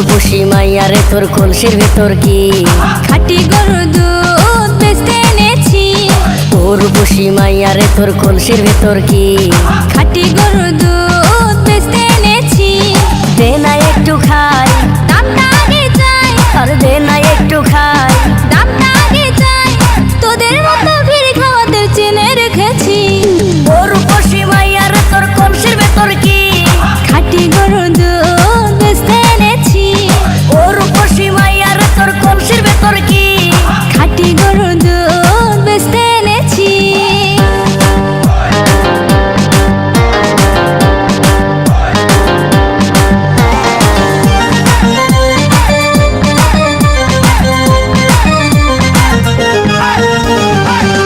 পুষি মাইয়ারে তোর কলসির ভেতর কি খাঁটি গরুর দুধ বেচতে এনেছি। তোর পুষি মাইয়ারে তোর কলসির ভেতর কি খাঁটি গরুর দুধ বেচতে এনেছি। দে না একটু খাই, দামটা আগে চাই, আর দে না একটু খাই। দামটা আগে চাই, তোদের মতো ভিড় খাওয়াদের চেনে রেখেছি। তোর পুষি মাইয়ারে তোর কলসির ভেতর কি খাঁটি গরুর দুধ বেচতে এনেছি। তোর পুষি মাইয়ারে তোর কলসির ভেতর কি খাঁটি গরুর দুধ বেচতে এনেছি।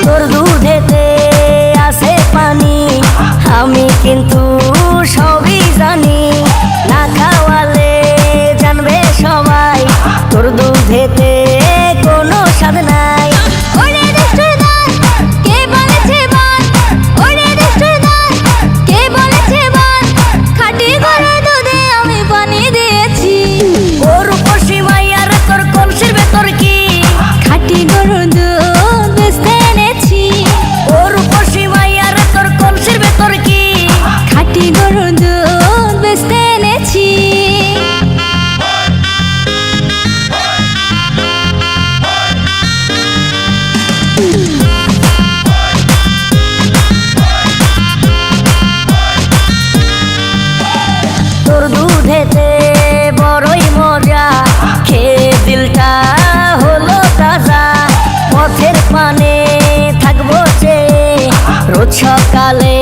তোর দুধেতে আছে পানি, আমি কিন্তু সবই জানি। না খাওয়ালে জানবে সবাই তোর দুধেতে কোনো স্বাদ নাই। ওরে দুষ্টুর দল, কে বলেছে বল? ওরে দুষ্টুর দল, কে বলেছে বল? খাঁটি গরুর দুধে আমি পানি দিয়েছি। তোর পুষি মাইয়ারে তোর কলসির ভেতর কি খাঁটি গরুর দুধ বেচতে এনেছি। তোর পুষি মাইয়ারে তোর কলসির ভেতর কি খাঁটি গরুর দুধ বেচতে এনেছি। তোর দুধেতে বড়ই মজা, খেয়ে দিলটা হলো তাজা। পথের পানে থাকবো চেয়ে রোজ সকালে